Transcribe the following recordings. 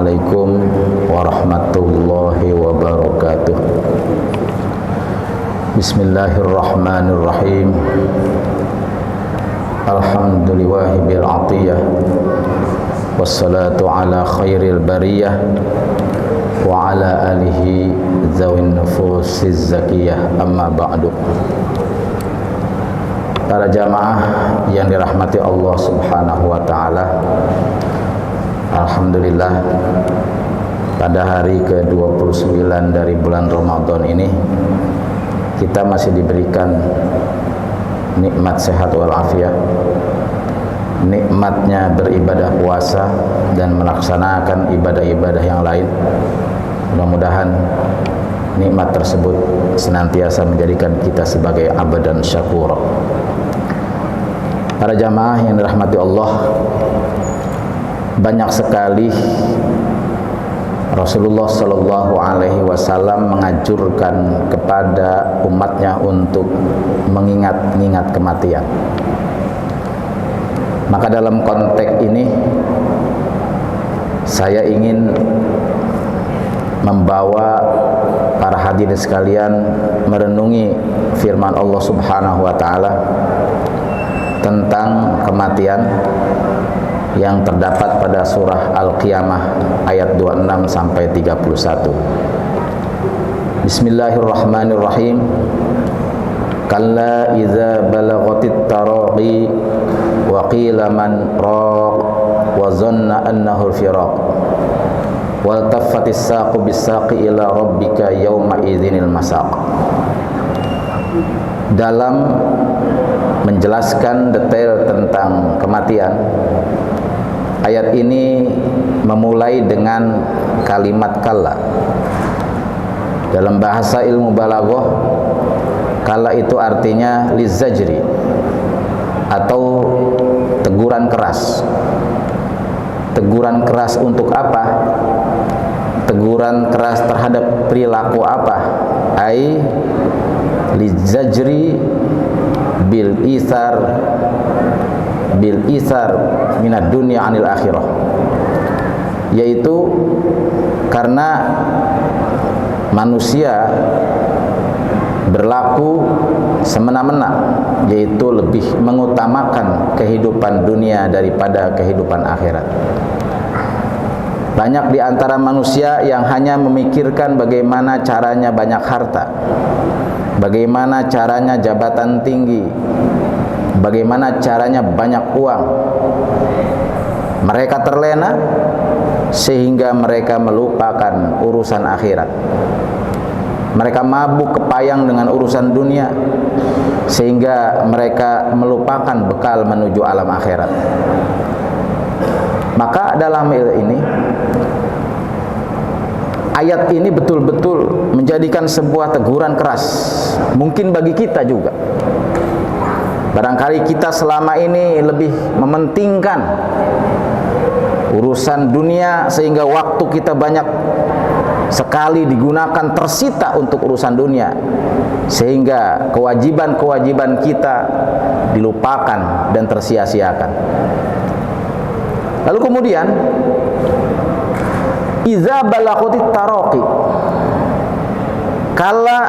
Assalamualaikum warahmatullahi wabarakatuh. Bismillahirrahmanirrahim. Alhamdulillahi bil atiyah, wassalatu ala khairil bariyah wa ala alihi zawin nufusiz zakiyah, amma ba'du. Para jamaah yang dirahmati Allah subhanahu wa ta'ala, alhamdulillah pada hari ke-29 dari bulan Ramadan ini kita masih diberikan nikmat sehat walafiat, nikmatnya beribadah puasa dan melaksanakan ibadah-ibadah yang lain. Mudah-mudahan nikmat tersebut senantiasa menjadikan kita sebagai abdan syakur. Para jamaah yang dirahmati Allah, banyak sekali Rasulullah Shallallahu Alaihi Wasallam menganjurkan kepada umatnya untuk mengingat-ingat kematian. Maka dalam konteks ini saya ingin membawa para hadirin sekalian merenungi firman Allah Subhanahu wa taala tentang kematian yang terdapat pada surah Al-Qiyamah ayat 26 sampai 31. Bismillahirrahmanirrahim. Kalla idza balaghatit taraqi wa qila man raq wa zanna annahu al-firaq wal taffatis saqu bis-saqi ila rabbika yawma idzinil masaq. Dalam menjelaskan detail tentang kematian, ayat ini memulai dengan kalimat kalla. Dalam bahasa ilmu balaghah, kalla itu artinya lizajri atau teguran keras. Teguran keras untuk apa? Teguran keras terhadap perilaku apa? Ai lizajri bil isar minad dunya anil akhirah, yaitu karena manusia berlaku semena-mena, yaitu lebih mengutamakan kehidupan dunia daripada kehidupan akhirat. Banyak di antara manusia yang hanya memikirkan bagaimana caranya banyak harta, bagaimana caranya jabatan tinggi, bagaimana caranya banyak uang. Mereka terlena sehingga mereka melupakan urusan akhirat. Mereka mabuk kepayang dengan urusan dunia sehingga mereka melupakan bekal menuju alam akhirat. Maka dalam hal ini, ayat ini betul-betul menjadikan sebuah teguran keras, mungkin bagi kita juga. Barangkali kita selama ini lebih mementingkan urusan dunia sehingga waktu kita banyak sekali digunakan tersita untuk urusan dunia, sehingga kewajiban-kewajiban kita dilupakan dan tersia-siakan. Lalu kemudian iza balaghatit taraqi, kala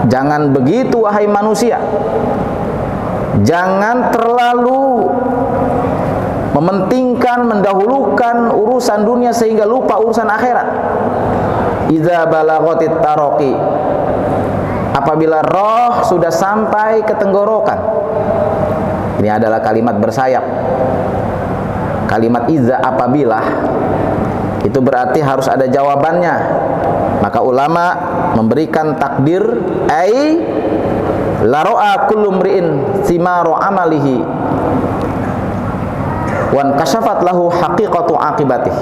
jangan begitu wahai manusia, jangan terlalu mementingkan, mendahulukan urusan dunia sehingga lupa urusan akhirat. Iza balaghatit taraqi, apabila roh sudah sampai ke tenggorokan. Ini adalah kalimat bersayap. Kalimat iza, apabila, itu berarti harus ada jawabannya. Maka ulama memberikan takdir, ai la ra'a kullu mri'in thimaru amalihi wan kasyafat lahu haqiqatu aqibatih.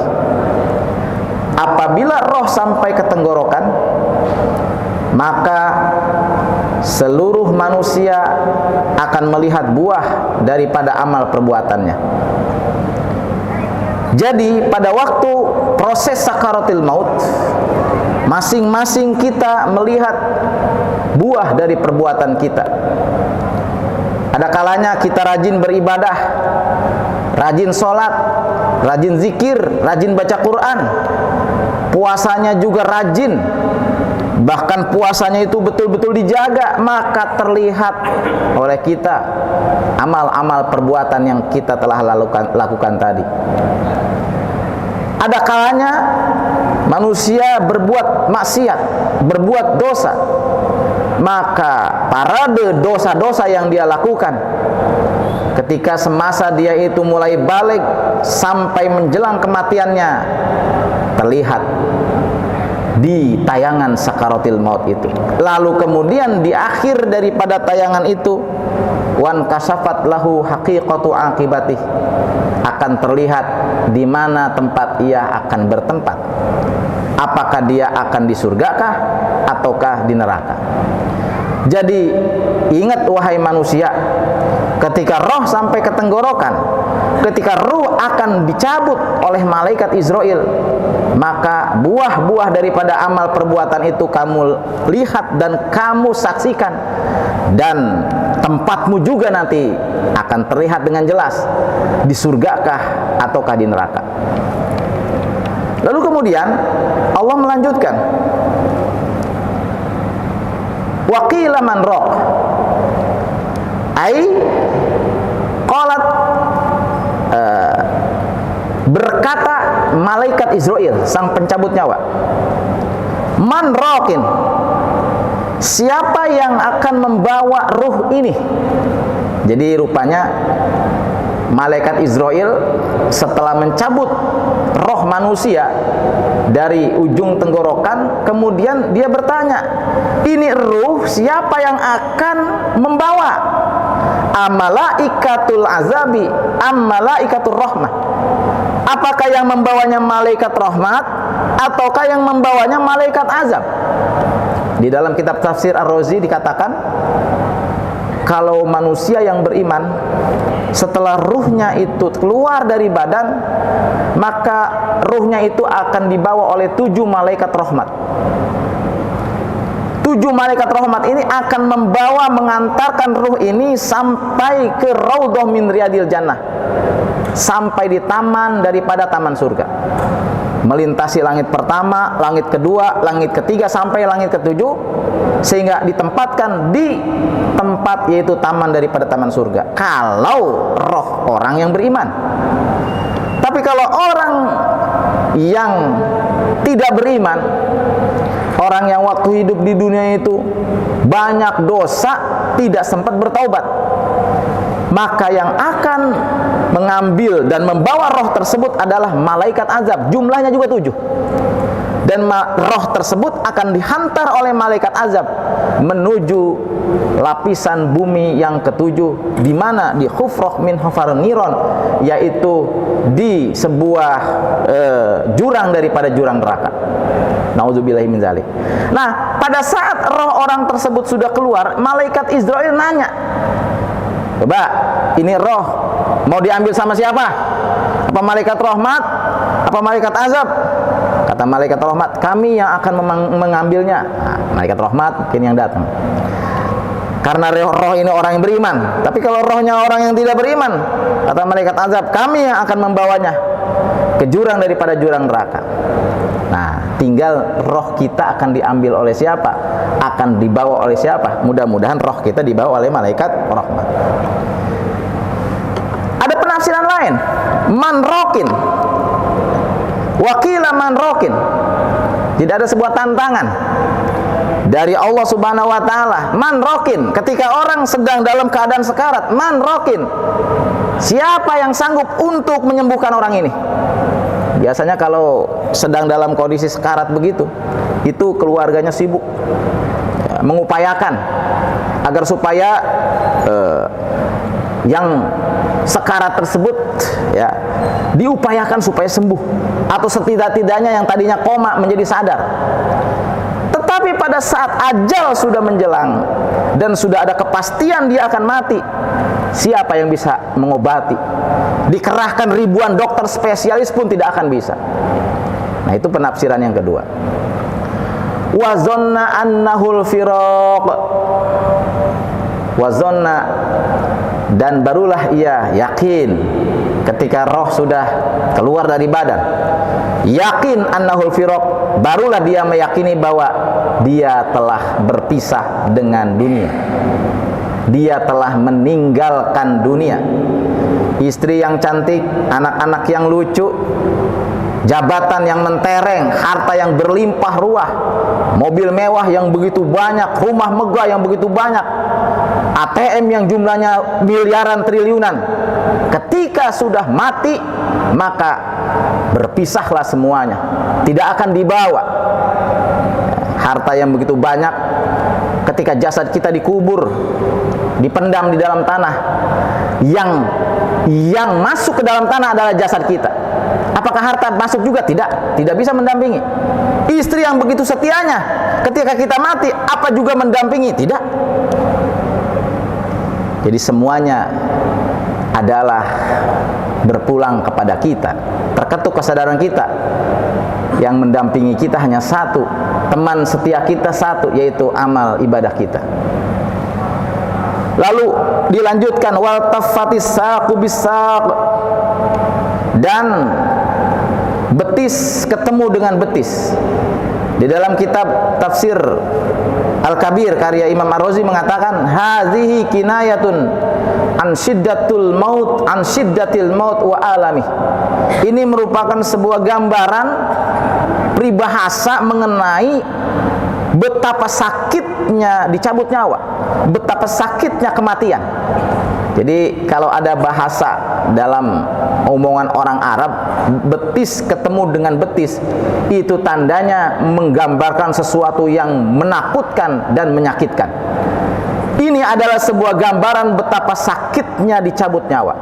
Apabila roh sampai ke tenggorokan, maka seluruh manusia akan melihat buah daripada amal perbuatannya. Jadi pada waktu proses sakaratil maut, masing-masing kita melihat buah dari perbuatan kita. Ada kalanya kita rajin beribadah, rajin sholat, rajin zikir, rajin baca Quran, puasanya juga rajin, bahkan puasanya itu betul-betul dijaga, maka terlihat oleh kita amal-amal perbuatan yang kita telah lakukan tadi. Ada kalanya manusia berbuat maksiat, berbuat dosa, maka parade dosa-dosa yang dia lakukan ketika semasa dia itu mulai balik sampai menjelang kematiannya terlihat di tayangan sakaratil maut itu. Lalu kemudian di akhir daripada tayangan itu, wan kasafat lahu haqiqatu aqibatih, akan terlihat di mana tempat ia akan bertempat. Apakah dia akan di surgakah ataukah di neraka. Jadi ingat wahai manusia, ketika roh sampai ke tenggorokan, ketika ruh akan dicabut oleh malaikat Israel, maka buah-buah daripada amal perbuatan itu kamu lihat dan kamu saksikan, dan tempatmu juga nanti akan terlihat dengan jelas, di surgakah ataukah di neraka. Lalu kemudian Allah melanjutkan, waqila man raq, ai qalat, berkata malaikat Israel, sang pencabut nyawa, man raqin, siapa yang akan membawa ruh ini. Jadi rupanya malaikat Israel setelah mencabut roh manusia dari ujung tenggorokan, kemudian dia bertanya, ini ruh siapa yang akan membawa? Amalaikatul azabi amalaikatul rahmah, apakah yang membawanya malaikat rahmat ataukah yang membawanya malaikat azab? Di dalam kitab tafsir Ar-Razi dikatakan, kalau manusia yang beriman setelah ruhnya itu keluar dari badan, maka ruhnya itu akan dibawa oleh 7 malaikat rahmat. 7 malaikat rahmat ini akan membawa, mengantarkan ruh ini sampai ke raudhah min riyadil jannah, sampai di taman daripada taman surga, melintasi langit pertama, langit kedua, langit ketiga, sampai langit ketujuh, sehingga ditempatkan di tempat yaitu taman daripada taman surga, kalau roh orang yang beriman. Tapi kalau orang yang tidak beriman, orang yang waktu hidup di dunia itu banyak dosa, tidak sempat bertaubat, maka yang akan mengambil dan membawa roh tersebut adalah malaikat azab. Jumlahnya juga 7. Dan roh tersebut akan dihantar oleh malaikat azab menuju lapisan bumi yang ketujuh, di mana di hufrah min hufarun niron, yaitu di sebuah jurang daripada jurang neraka. Nauzubillahi min dzalik. Nah, pada saat roh orang tersebut sudah keluar, malaikat Israel nanya, coba, ini roh mau diambil sama siapa? Apa malaikat rahmat? Apa malaikat azab? Kata malaikat rahmat, kami yang akan mengambilnya. Nah, malaikat rahmat mungkin yang datang, karena roh ini orang yang beriman. Tapi kalau rohnya orang yang tidak beriman, kata malaikat azab, kami yang akan membawanya ke jurang daripada jurang neraka. Nah, tinggal roh kita akan diambil oleh siapa, akan dibawa oleh siapa. Mudah-mudahan roh kita dibawa oleh malaikat rahmat. Ada penafsiran lain, man rokin, wakila man rokin. Tidak ada sebuah tantangan dari Allah Subhanahu wa taala, man rokin, ketika orang sedang dalam keadaan sekarat, man rokin, siapa yang sanggup untuk menyembuhkan orang ini? Biasanya kalau sedang dalam kondisi sekarat begitu, itu keluarganya sibuk ya, mengupayakan agar supaya yang sekarat tersebut ya diupayakan supaya sembuh, atau setidak-tidaknya yang tadinya koma menjadi sadar. Tetapi pada saat ajal sudah menjelang dan sudah ada kepastian dia akan mati, siapa yang bisa mengobati? Dikerahkan ribuan dokter spesialis pun tidak akan bisa. Nah, itu penafsiran yang kedua. Wa zanna annahul firaq. Wa zanna dan barulah ia yakin ketika roh sudah keluar dari badan, yakin annahul firaq, barulah dia meyakini bahwa dia telah berpisah dengan dunia, dia telah meninggalkan dunia. Istri yang cantik, anak-anak yang lucu, jabatan yang mentereng, harta yang berlimpah ruah, mobil mewah yang begitu banyak, rumah megah yang begitu banyak, ATM yang jumlahnya miliaran triliunan. Ketika sudah mati, maka berpisahlah semuanya, tidak akan dibawa. Harta yang begitu banyak, ketika jasad kita dikubur, dipendam di dalam tanah, yang masuk ke dalam tanah adalah jasad kita. Apakah harta masuk juga? Tidak bisa mendampingi. Istri yang begitu setianya, ketika kita mati, apa juga mendampingi? Tidak. Jadi semuanya adalah berpulang kepada kita. Terketuk kesadaran kita, yang mendampingi kita hanya satu, teman setia kita satu, yaitu amal ibadah kita. Lalu dilanjutkan, wal taffatis saqu bis-saq, dan betis ketemu dengan betis. Di dalam kitab tafsir Al-Kabir karya Imam Ar-Razi mengatakan, hazihi kinayatun an syiddatul maut, an syiddatil maut wa alamih. Ini merupakan sebuah gambaran peribahasa mengenai betapa sakitnya dicabut nyawa, betapa sakitnya kematian. Jadi kalau ada bahasa dalam omongan orang Arab, betis ketemu dengan betis, itu tandanya menggambarkan sesuatu yang menakutkan dan menyakitkan. Ini adalah sebuah gambaran betapa sakitnya dicabut nyawa.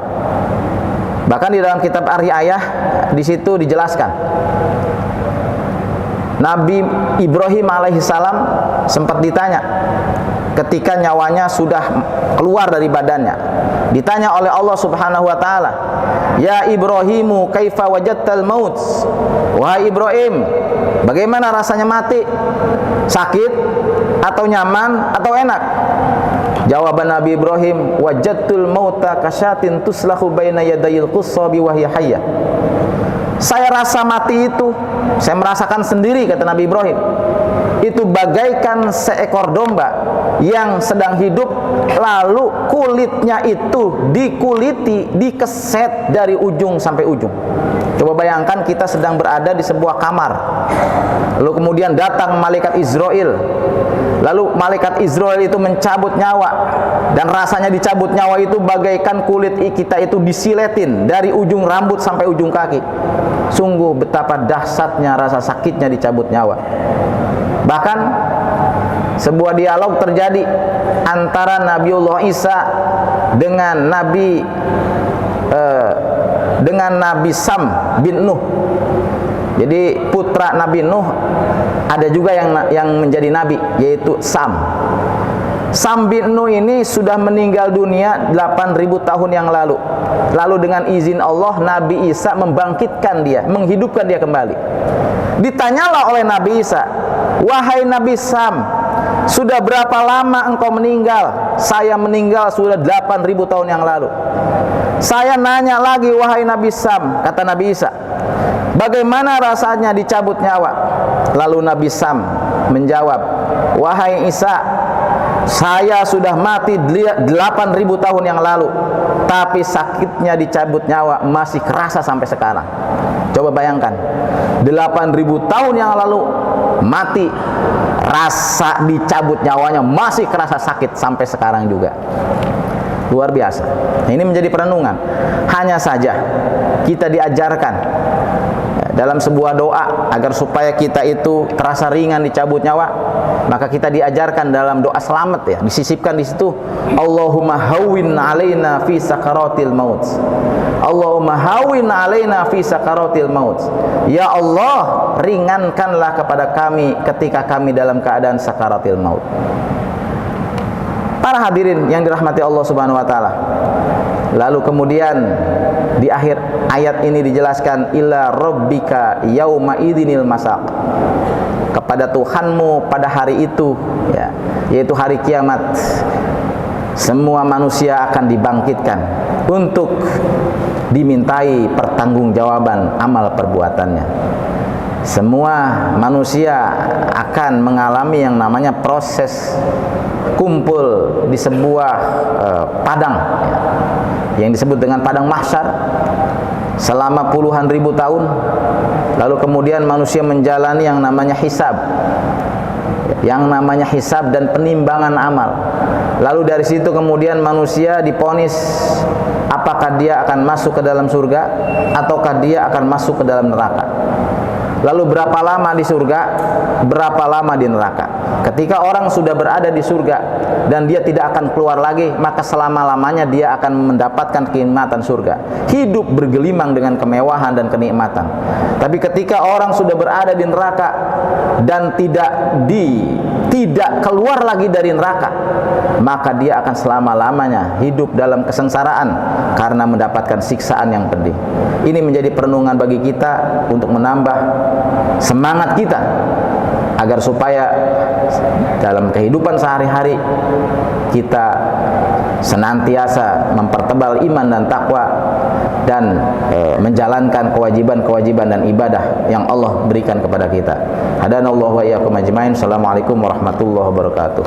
Bahkan di dalam kitab Ar-Ri'ayah di situ dijelaskan, Nabi Ibrahim alaihissalam sempat ditanya ketika nyawanya sudah keluar dari badannya. Ditanya oleh Allah Subhanahu wa taala, "Ya Ibrahimu, kaifa wajadtal maut?" Wahai Ibrahim, bagaimana rasanya mati? Sakit atau nyaman atau enak? Jawaban Nabi Ibrahim, "Wajadtul mauta kasyatin tuslahu baina yadayil qussabi wa hiya hayyah." Saya rasa mati itu, saya merasakan sendiri, kata Nabi Ibrahim, itu bagaikan seekor domba yang sedang hidup, lalu kulitnya itu dikuliti, dikeset dari ujung sampai ujung. Coba bayangkan kita sedang berada di sebuah kamar, lalu kemudian datang malaikat Israel, lalu malaikat Israel itu mencabut nyawa, dan rasanya dicabut nyawa itu bagaikan kulit kita itu disiletin dari ujung rambut sampai ujung kaki. Sungguh betapa dahsyatnya rasa sakitnya dicabut nyawa. Bahkan sebuah dialog terjadi antara Nabiullah Isa dengan Nabi Sam bin Nuh. Jadi putra Nabi Nuh ada juga yang menjadi nabi, yaitu Sam. Sam bin Nuh ini sudah meninggal dunia 8.000 tahun yang lalu. Lalu dengan izin Allah, Nabi Isa membangkitkan dia, menghidupkan dia kembali. Ditanyalah oleh Nabi Isa, "Wahai Nabi Sam, sudah berapa lama engkau meninggal?" "Saya meninggal sudah 8.000 tahun yang lalu." "Saya nanya lagi, wahai Nabi Sam," kata Nabi Isa, "bagaimana rasanya dicabut nyawa?" Lalu Nabi Sam menjawab, "Wahai Isa, saya sudah mati 8.000 tahun yang lalu, tapi sakitnya dicabut nyawa masih kerasa sampai sekarang." Coba bayangkan, 8.000 tahun yang lalu mati, rasa dicabut nyawanya masih kerasa sakit sampai sekarang juga. Luar biasa. Ini menjadi perenungan. Hanya saja kita diajarkan dalam sebuah doa agar supaya kita itu terasa ringan dicabut nyawa, maka kita diajarkan dalam doa selamat, ya, disisipkan di situ, Allahumma hawwin alaina fi sakaratil maut. Allahumma hawwin alaina fi sakaratil maut. Ya Allah, ringankanlah kepada kami ketika kami dalam keadaan sakaratil maut. Para hadirin yang dirahmati Allah Subhanahu wa taala. Lalu kemudian di akhir ayat ini dijelaskan, ila rabbika yauma idzinil masaq. Kepada Tuhanmu pada hari itu, ya, yaitu hari kiamat. Semua manusia akan dibangkitkan untuk dimintai pertanggungjawaban amal perbuatannya. Semua manusia akan mengalami yang namanya proses kumpul di sebuah padang yang disebut dengan padang mahsyar selama puluhan ribu tahun. Lalu kemudian manusia menjalani yang namanya hisab, dan penimbangan amal. Lalu dari situ kemudian manusia diponis apakah dia akan masuk ke dalam surga ataukah dia akan masuk ke dalam neraka. Lalu berapa lama di surga, berapa lama di neraka. Ketika orang sudah berada di surga dan dia tidak akan keluar lagi, maka selama-lamanya dia akan mendapatkan kenikmatan surga. Hidup bergelimang dengan kemewahan dan kenikmatan. Tapi ketika orang sudah berada di neraka dan tidak keluar lagi dari neraka, maka dia akan selama-lamanya hidup dalam kesengsaraan karena mendapatkan siksaan yang pedih. Ini menjadi perenungan bagi kita untuk menambah semangat kita agar supaya dalam kehidupan sehari-hari kita senantiasa mempertebal iman dan takwa dan menjalankan kewajiban-kewajiban dan ibadah yang Allah berikan kepada kita. Hadanallahu wa iyyakum ajmain. Assalamualaikum warahmatullahi wabarakatuh.